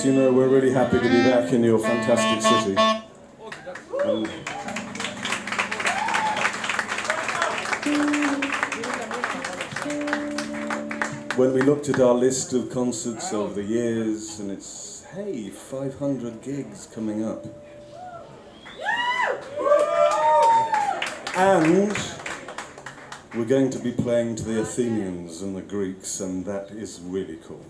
Candace, you know we're really happy to be back in your fantastic city. And when we looked at our list of concerts over the years, and it's, hey, 500 gigs coming up. And we're going to be playing to the Athenians and the Greeks, and that is really cool.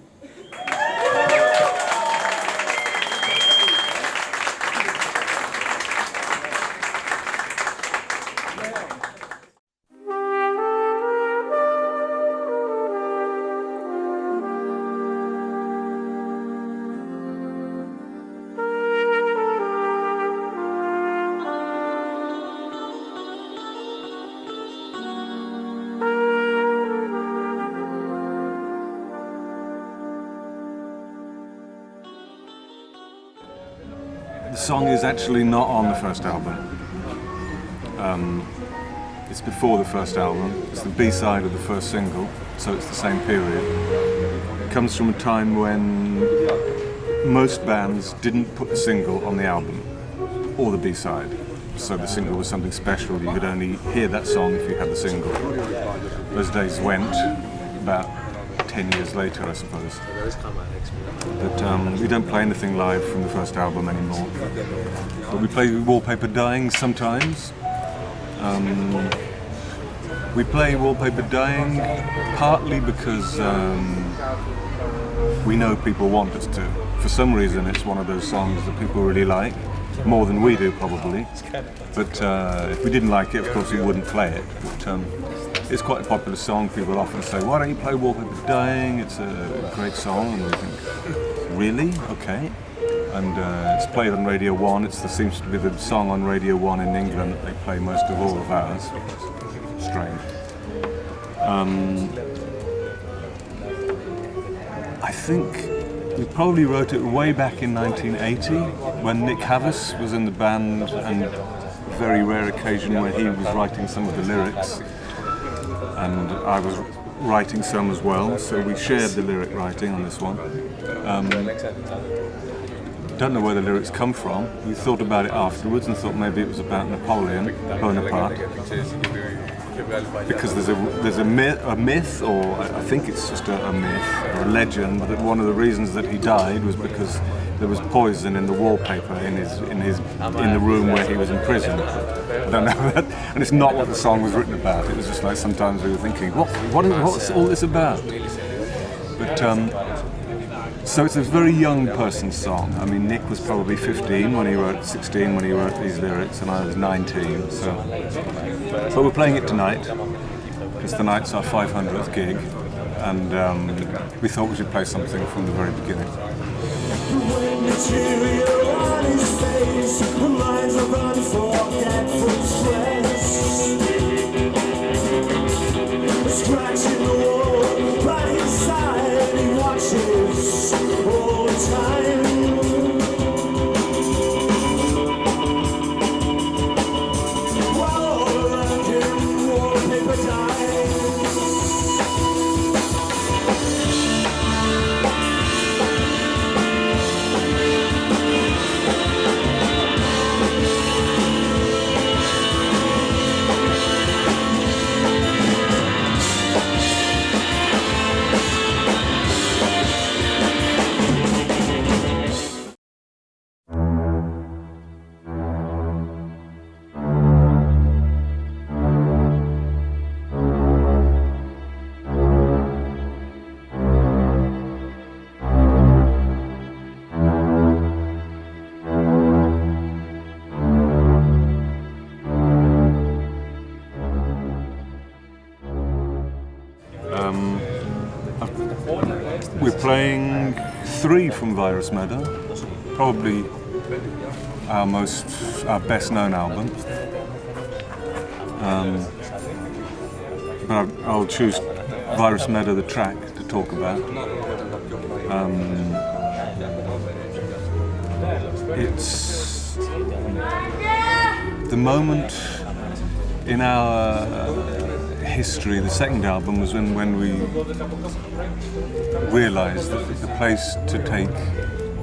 The song is actually not on the first album. It's before the first album. It's the B-side of the first single, so it's the same period. It comes from a time when most bands didn't put the single on the album, or the B-side. So the single was something special. You could only hear that song if you had the single. Those days went about 10 years later, I suppose. But we don't play anything live from the first album anymore. But we play Wallpaper Dying sometimes. We play Wallpaper Dying partly because we know people want us to. For some reason it's one of those songs that people really like, more than we do probably. But if we didn't like it, of course we wouldn't play it. But, it's quite a popular song. People often say, why don't you play Wallpaper Dying? It's a great song. And we think, really? Okay. And it's played on Radio 1. It seems to be the song on Radio 1 in England that they play most of all of ours, which is strange. I think we probably wrote it way back in 1980 when Nick Havas was in the band, and a very rare occasion where he was writing some of the lyrics. And I was writing some as well, so we shared the lyric writing on this one. Don't know where the lyrics come from. We thought about it afterwards and thought maybe it was about Napoleon Bonaparte, because there's a myth, or I think it's just a myth or a legend, that one of the reasons that he died was because there was poison in the wallpaper in the room where he was in prison. I don't know that, and it's not what the song was written about. It was just like sometimes we were thinking, what's all this about? But so it's a very young person's song. I mean, Nick was probably 15 when he wrote, 16 when he wrote these lyrics, and I was 19. So, but we're playing it tonight because tonight's our 500th gig, and we thought we should play something from the very beginning. When material on his face, the lines of unforgetful stress. Scratching the wall by his side, he watches all the time. While all around him, wallpaper dies. We're playing 3 from Virus Meadow, probably our best known album. But I'll choose Virus Meadow, the track, to talk about. It's the moment in our history. The second album was when we realised that the place to take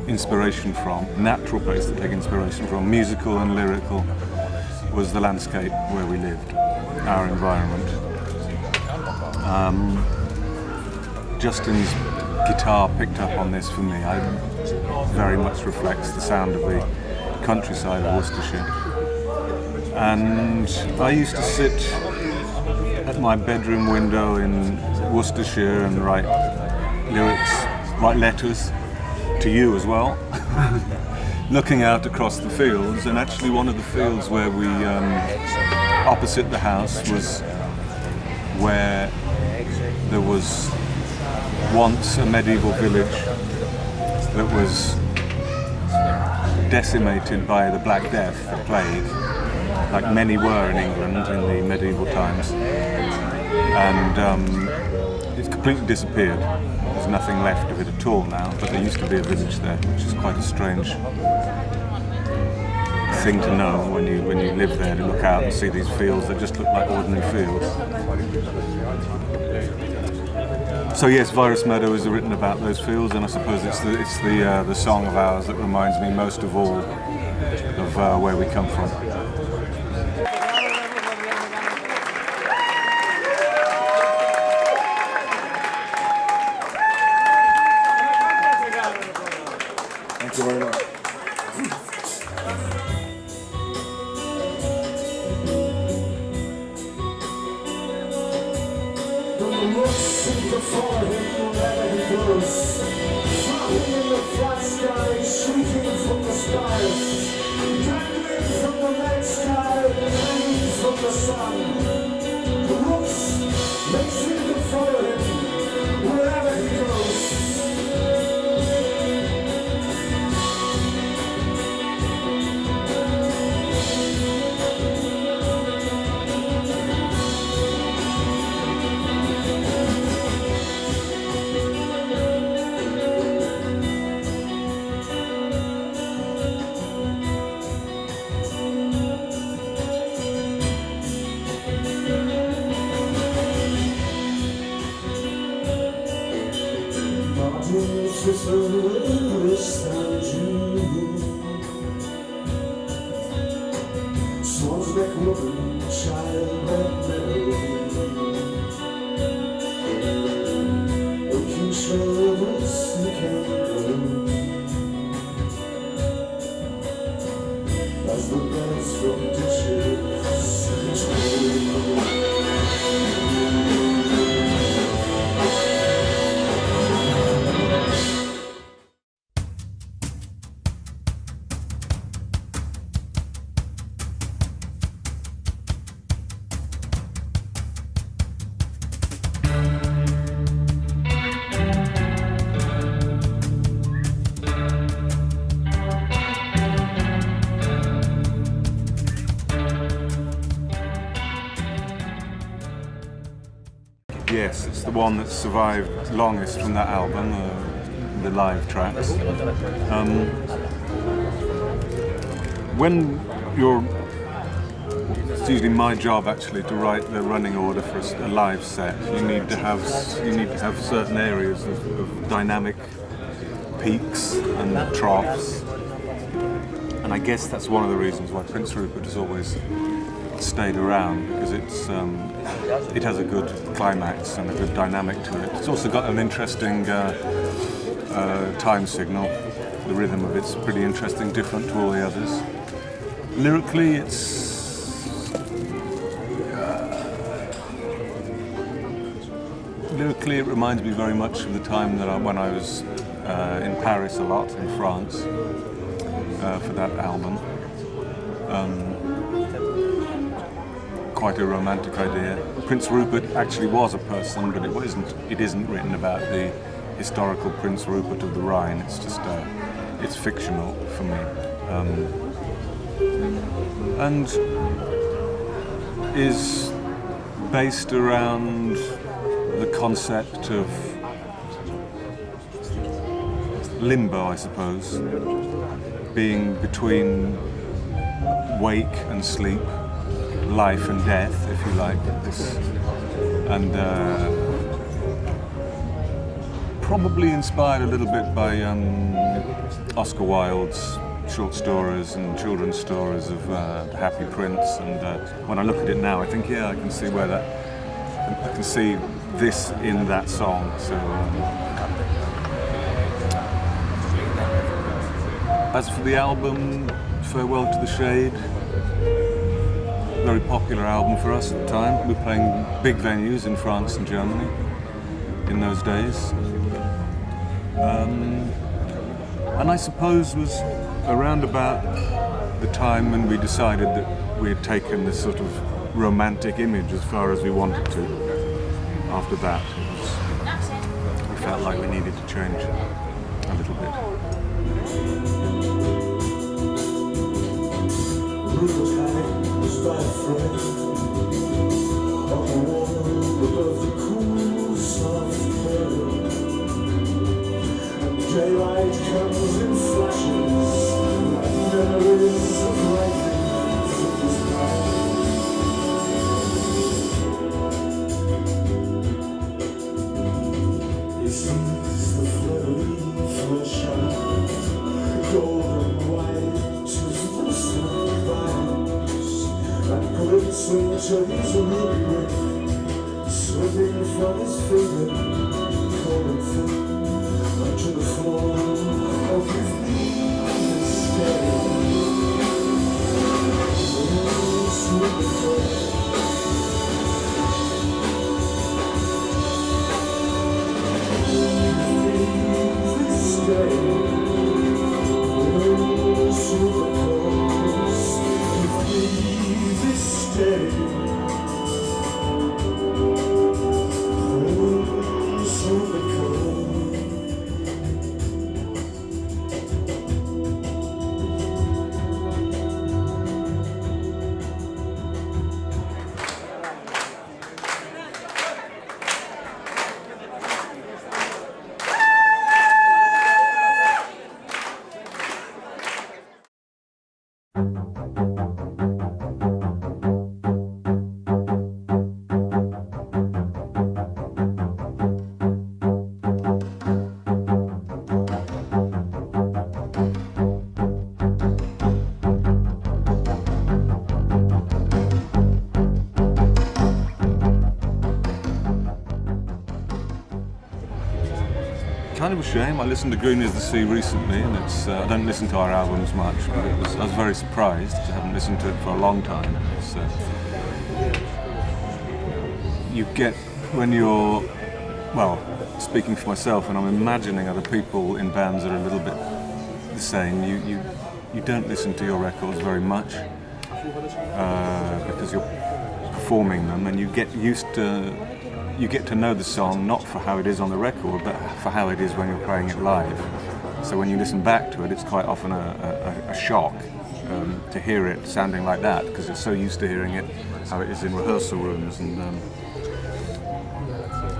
inspiration from, natural place to take inspiration from, musical and lyrical, was the landscape where we lived, our environment. Justin's guitar picked up on this for me. Very much reflects the sound of the countryside of Worcestershire. And I used to sit at my bedroom window in Worcestershire and write lyrics, write letters to you as well, looking out across the fields. And actually one of the fields where we, opposite the house, was where there was once a medieval village that was decimated by the Black Death, the plague, like many were in England in the medieval times, and it's completely disappeared. There's nothing left of it at all now, but there used to be a village there, which is quite a strange thing to know when you live there, to look out and see these fields that just look like ordinary fields. So yes, Virus Meadow is written about those fields, and I suppose it's the song of ours that reminds me most of all of where we come from. Thank you very much. Before him wherever he goes, flying in the flat sky, shrieking from the stars, dangling from the night sky, hanging from the sun. The rooks, they seem to follow him wherever he goes. Swans back woman, child and meadow, aching shoulders and kangaroo, as the birds from dishes Yes, it's the one that survived longest from that album, the live tracks. When you're, it's usually my job actually to write the running order for a live set. You need to have certain areas of dynamic peaks and troughs, and I guess that's one of the reasons why Prince Rupert has always stayed around, because it has a good climax and a good dynamic to it. It's also got an interesting time signal. The rhythm of it's pretty interesting, different to all the others. Lyrically, it reminds me very much of the time that when I was in Paris a lot, in France, for that album. Quite a romantic idea. Prince Rupert actually was a person, but it isn't written about the historical Prince Rupert of the Rhine. It's just it's fictional for me, and is based around the concept of limbo, I suppose, being between wake and sleep, life and death, if you like, and probably inspired a little bit by Oscar Wilde's short stories and children's stories of Happy Prince, and when I look at it now, I think, yeah, I can see where I can see this in that song. So, as for the album, Farewell to the Shade, very popular album for us at the time. We were playing big venues in France and Germany in those days. And I suppose was around about the time when we decided that we had taken this sort of romantic image as far as we wanted to. After that, we felt like we needed to change a little bit. Daylight comes in flashes, like memories of lightning from the sky. He sees the fleur-de-lis flesh out, golden white as the sunrise, and glistening to his ruby ring, slipping from his finger, cold and thin. To the floor of his knees, Kind of a shame. I listened to Green as the Sea recently, and it's I don't listen to our albums much, but I was very surprised. I haven't listened to it for a long time. You get, when you're, well, speaking for myself, and I'm imagining other people in bands that are a little bit the same, you don't listen to your records very much because you're performing them, and you get to know the song not for how it is on the record, but for how it is when you're playing it live. So when you listen back to it, it's quite often a shock to hear it sounding like that, because you're so used to hearing it how it is in rehearsal rooms. And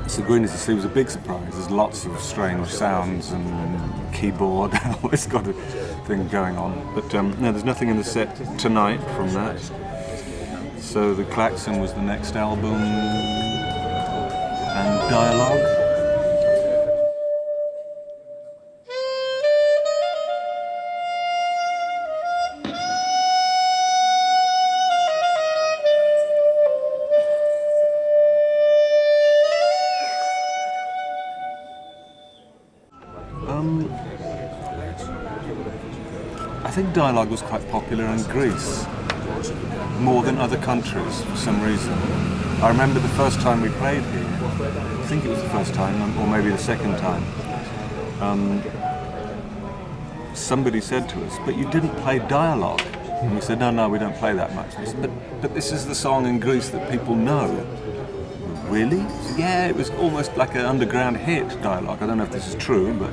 so Green as the Sea was a big surprise. There's lots of strange sounds and keyboard, all this kind of thing going on. But no, there's nothing in the set tonight from that. So the Klaxon was the next album. And Dialogue. I think Dialogue was quite popular in Greece, more than other countries for some reason. I remember the first time we played here, I think it was the first time, or maybe the second time, somebody said to us, "But you didn't play Dialogue." And we said, no, we don't play that much. They said, but this is the song in Greece that people know. Really? Yeah, it was almost like an underground hit, Dialogue. I don't know if this is true, but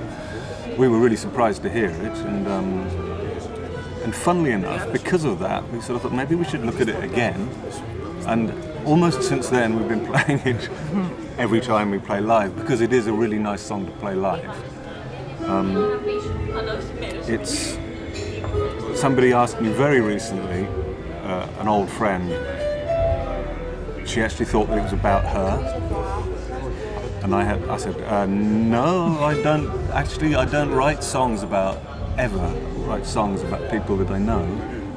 we were really surprised to hear it. And funnily enough, because of that, we sort of thought maybe we should look at it again. And almost since then, we've been playing it every time we play live, because it is a really nice song to play live. It's somebody asked me very recently, an old friend. She actually thought that it was about her, and I said, no, I don't. Actually, I don't write songs about ever write songs about people that I know,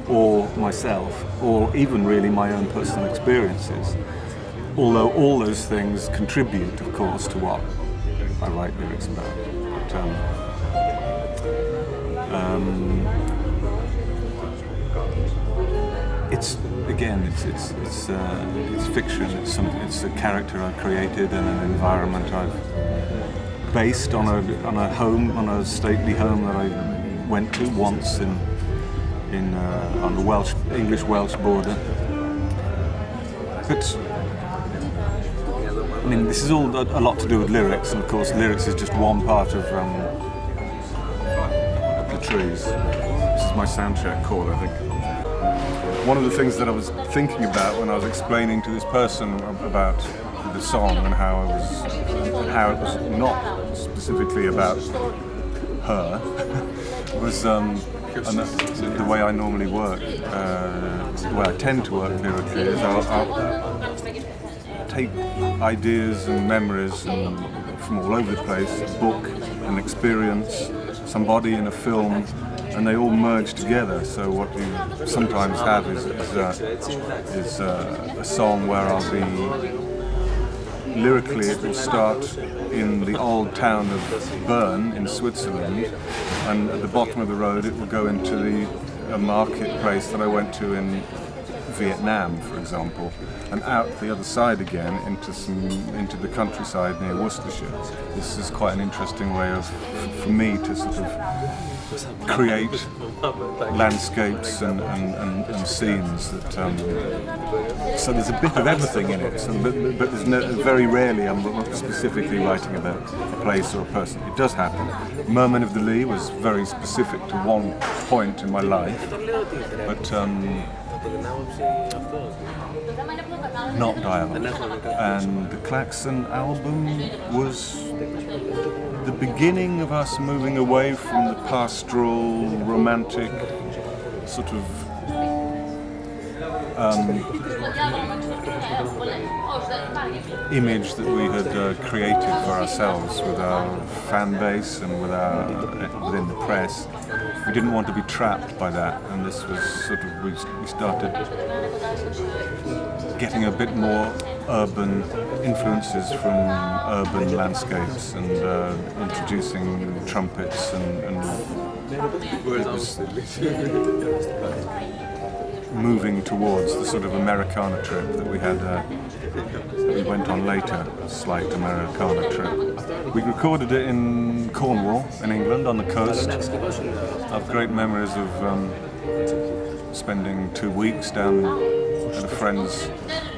or myself, or even really my own personal experiences. Although all those things contribute, of course, to what I write lyrics about. It's fiction. It's a character I've created and an environment I've based on a stately home that I went to once on the English-Welsh border. But I mean, this is all a lot to do with lyrics, and of course, lyrics is just one part of the trees. This is my soundcheck call, I think. One of the things that I was thinking about when I was explaining to this person about the song and how it was not specifically about her was the way I normally work, the way I tend to work lyrically is I'll take ideas and memories from all over the place, a book, an experience, somebody in a film, and they all merge together. So what you sometimes have is a song where I'll be lyrically, it will start in the old town of Bern in Switzerland, and at the bottom of the road it will go into a marketplace that I went to in Vietnam, for example, and out the other side again into the countryside near Worcestershire. This is quite an interesting way for me to sort of create landscapes and scenes that. So there's a bit of everything in it. But there's very rarely I'm not specifically writing about a place or a person. It does happen. Merman of the Lee was very specific to one point in my life, but. Not dialogue. And the Klaxon album was the beginning of us moving away from the pastoral, romantic sort of image that we had created for ourselves with our fan base and within the press. We didn't want to be trapped by that, and this was sort of, we started getting a bit more urban influences from urban landscapes and introducing trumpets and it was moving towards the sort of Americana trip that we had, that we went on later, a slight Americana trip. We recorded it in Cornwall, in England, on the coast. I have great memories of spending 2 weeks down at a friend's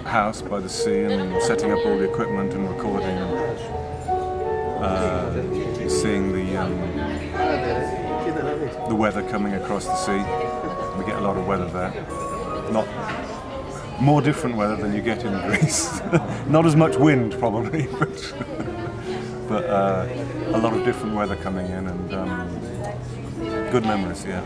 house by the sea and setting up all the equipment and recording and seeing the weather coming across the sea. We get a lot of weather there. Not more different weather than you get in Greece. Not as much wind probably, but a lot of different weather coming in and good memories, yeah.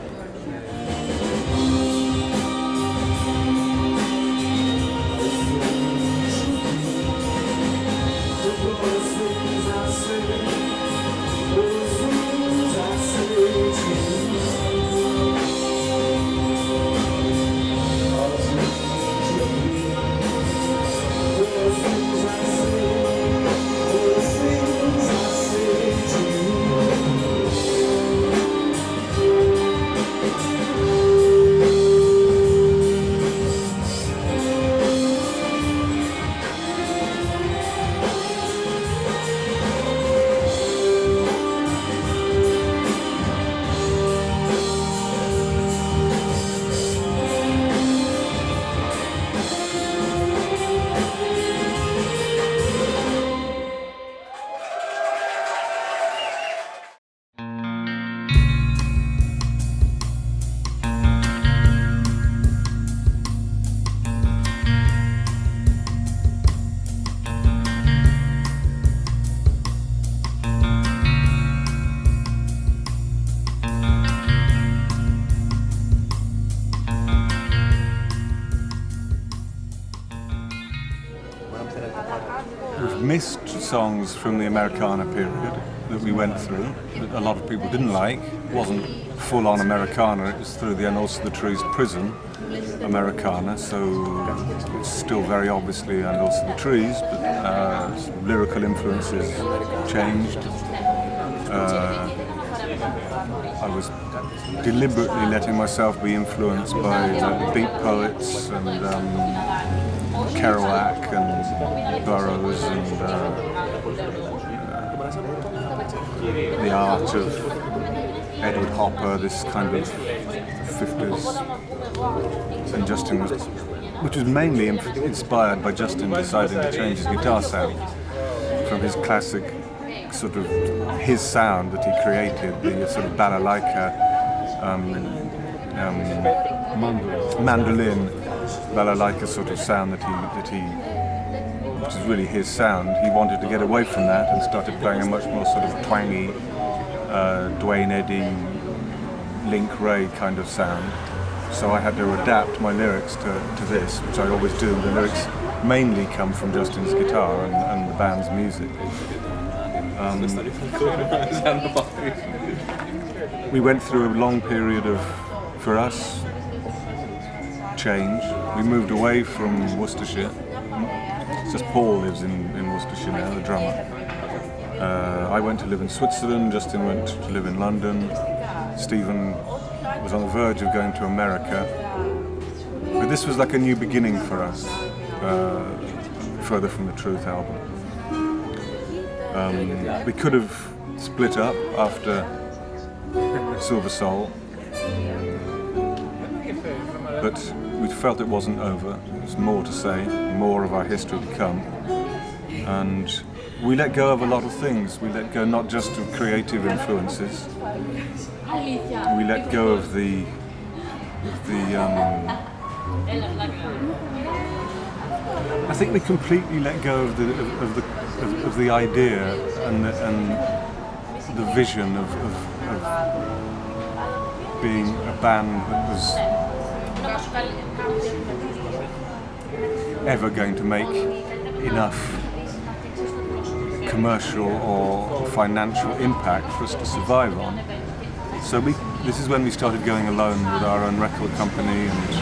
Missed songs from the Americana period that we went through that a lot of people didn't like, wasn't full-on Americana. It was through the And Also the Trees prison, Americana, so it's still very obviously And Also the Trees, but lyrical influences changed. I was deliberately letting myself be influenced by the beat poets and Kerouac and Burroughs and the art of Edward Hopper, this kind of 50s. And Justin was, which was mainly inspired by Justin deciding to change his guitar sound from his classic sort of his sound that he created, the sort of balalaika mandolin balalaika sort of sound that he which is really his sound. He wanted to get away from that and started playing a much more sort of twangy Dwayne Eddy, Link Ray kind of sound. So I had to adapt my lyrics to this, which I always do. The lyrics mainly come from Justin's guitar and the band's music. We went through a long period of, for us, change. We moved away from Worcestershire. It's just Paul lives in Worcestershire now, the drummer. I went to live in Switzerland, Justin went to live in London, Stephen was on the verge of going to America. But this was like a new beginning for us, Further From the Truth album. We could have split up after Silver Soul, but we felt it wasn't over. There's more to say, more of our history to come. And we let go of a lot of things. We let go not just of creative influences. We let go of the I think we completely let go of the idea and the vision of being a band that was ever going to make enough commercial or financial impact for us to survive on. So this is when we started going alone with our own record company and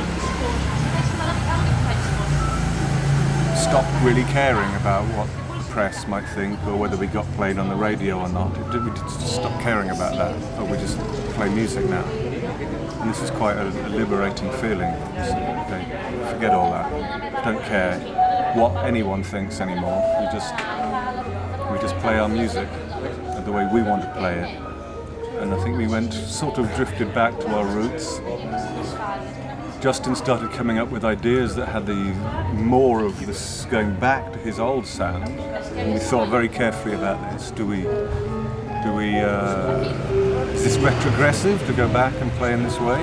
stopped really caring about what the press might think or whether we got played on the radio or not. We just stopped caring about that, but we just play music now. And this is quite a liberating feeling. Okay, forget all that. Don't care what anyone thinks anymore. We just play our music the way we want to play it. And I think we drifted back to our roots. Justin started coming up with ideas that had more of this going back to his old sound. And we thought very carefully about this. Is this retrogressive to go back and play in this way?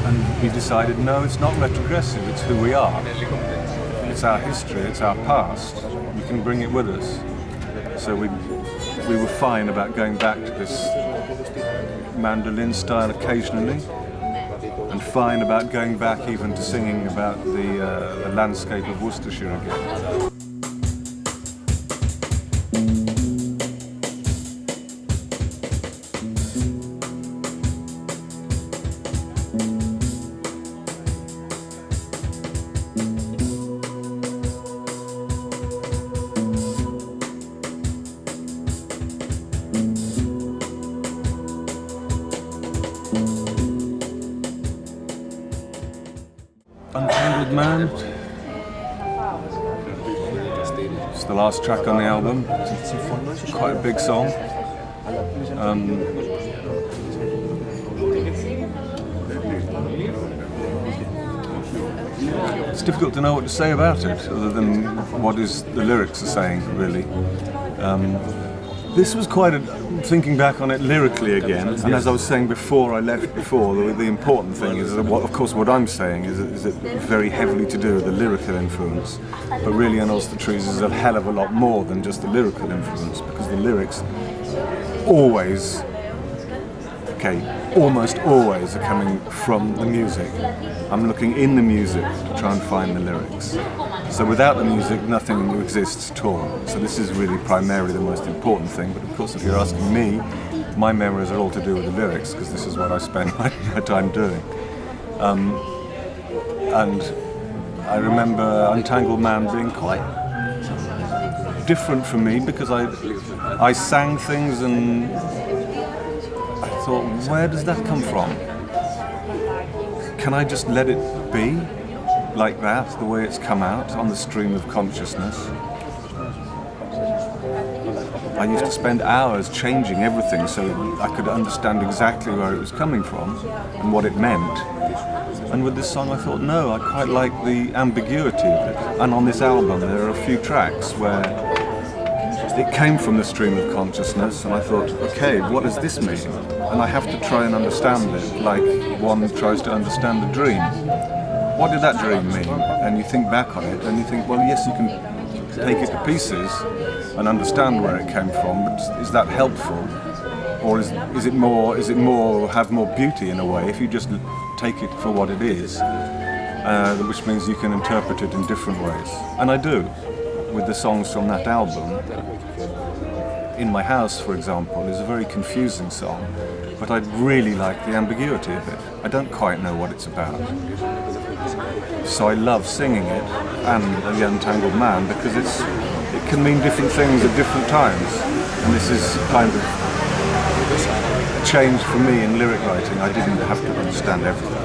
And we decided, no, it's not retrogressive, it's who we are. It's our history, it's our past. We can bring it with us. So we were fine about going back to this mandolin style occasionally, and fine about going back even to singing about the landscape of Worcestershire again. Untangled Man. It's the last track on the album. It's quite a big song. It's difficult to know what to say about it, other than what the lyrics are saying, really. This was thinking back on it lyrically again, and as I was saying before I left before, the important thing is that what I'm saying is it very heavily to do with the lyrical influence, but really And Also the Trees is a hell of a lot more than just the lyrical influence, because the lyrics almost always are coming from the music. I'm looking in the music to try and find the lyrics. So without the music, nothing exists at all. So this is really primarily the most important thing. But of course, if you're asking me, my memories are all to do with the lyrics, because this is what I spend my time doing. And I remember Untangled Man being quite different for me, because I sang things and I thought, where does that come from? Can I just let it be like that, the way it's come out on the stream of consciousness? I used to spend hours changing everything so I could understand exactly where it was coming from and what it meant. And with this song I thought, no, I quite like the ambiguity of it. And on this album there are a few tracks where it came from the stream of consciousness, and I thought, okay, what does this mean? And I have to try and understand it, like one tries to understand a dream. What did that dream mean? And you think back on it and you think, well, yes, you can take it to pieces and understand where it came from, but is that helpful? Or is it more have more beauty in a way if you just take it for what it is, which means you can interpret it in different ways. And I do, with the songs from that album. In My House, for example, is a very confusing song, but I really like the ambiguity of it. I don't quite know what it's about. So I love singing it and The Untangled Man, because it can mean different things at different times. And this is kind of a change for me in lyric writing. I didn't have to understand everything.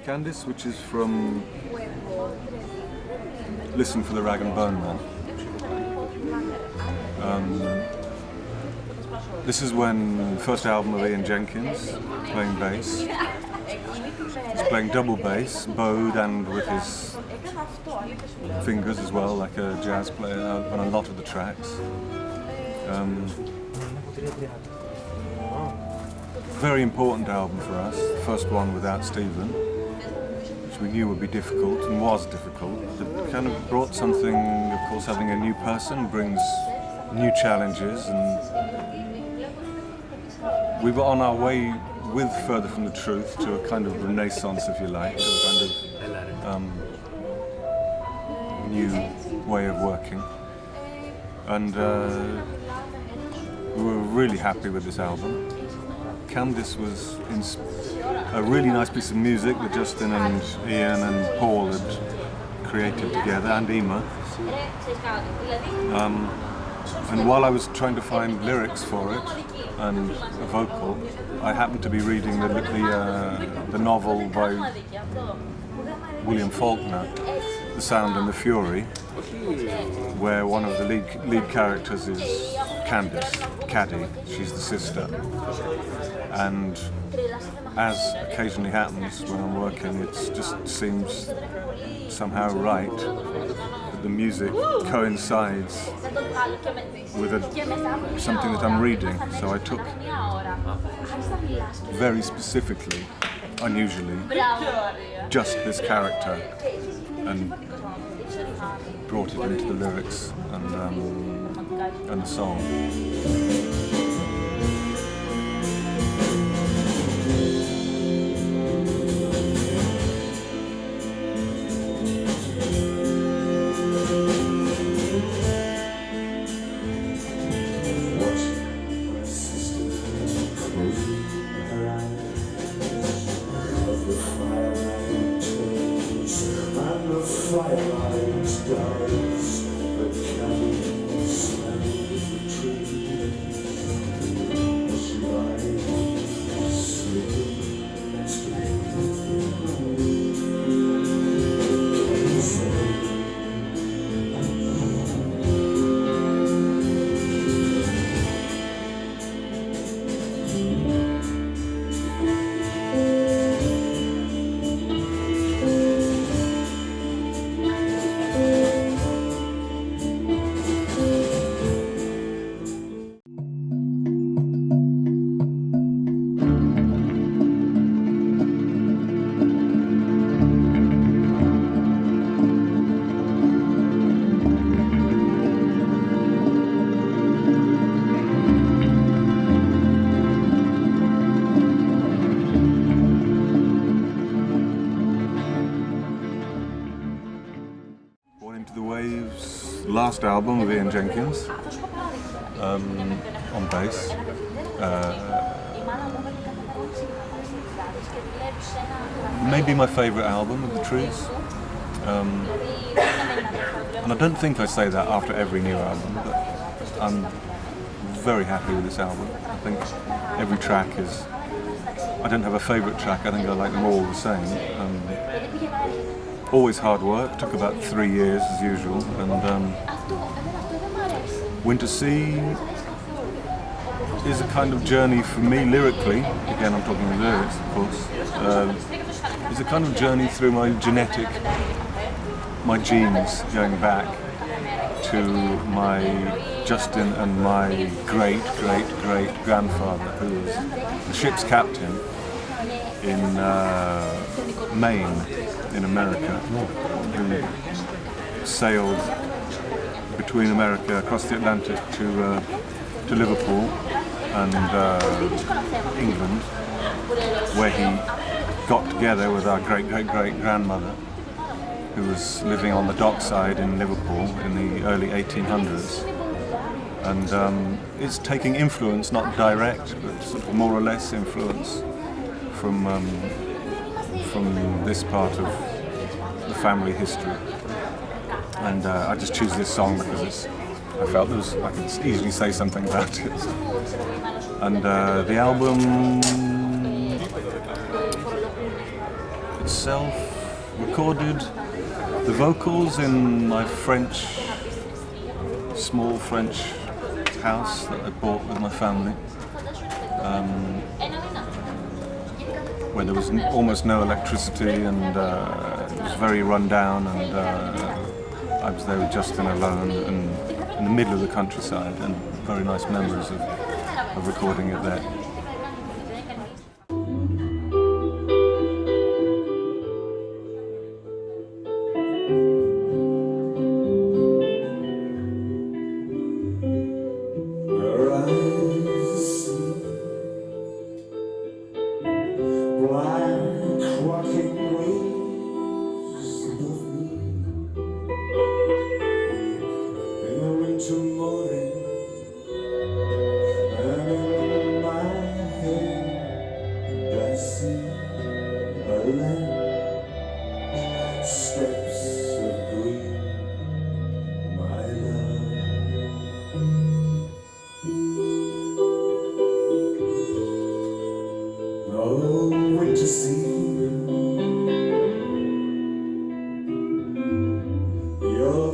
Candace, which is from Listen for the Rag and Bone Man. This is when the first album of Ian Jenkins, playing bass. He's playing double bass, bowed and with his fingers as well, like a jazz player on a lot of the tracks. Very important album for us, the first one without Stephen, which we knew would be difficult and was difficult. It kind of brought something, of course, having a new person brings new challenges, and we were on our way with Further From the Truth to a kind of renaissance, if you like, a kind of new way of working. And we were really happy with this album. Candace was a really nice piece of music that Justin and Ian and Paul had created together, and Ema. And while I was trying to find lyrics for it and a vocal, I happened to be reading the novel by William Faulkner, The Sound and the Fury, where one of the lead characters is Candace, Caddy. She's the sister. And as occasionally happens when I'm working, it just seems somehow right that the music coincides with something that I'm reading. So I took very specifically, unusually, just this character and brought it into the lyrics and the song. Last album of Ian Jenkins, on bass. Maybe my favourite album of the Trees. And I don't think I say that after every new album, but I'm very happy with this album. I think every track is... I don't have a favourite track, I think I like them all the same. Always hard work, took about 3 years as usual, and Winter Sea is a kind of journey for me lyrically, again I'm talking the lyrics of course, is a kind of journey through my genes going back to my Justin and my great grandfather, who was the ship's captain in Maine in America, who sailed between America across the Atlantic to Liverpool and England, where he got together with our great-grandmother, who was living on the dockside in Liverpool in the early 1800s. And it's taking influence, not direct, but sort of more or less influence from this part of the family history. And I just choose this song because I felt I could easily say something about it. And the album itself recorded the vocals in my small French house that I bought with my family, where there was almost no electricity, and it was very run down, and I was there with Justin alone and in the middle of the countryside, and very nice memories of recording it there. Tomorrow, and in my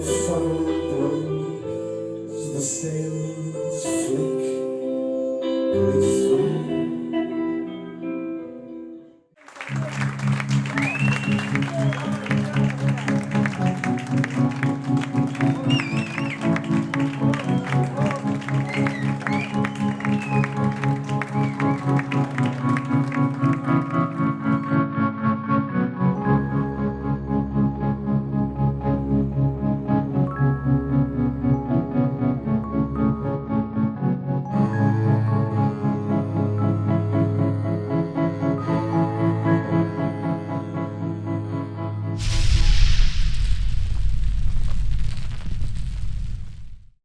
phone breaks the same.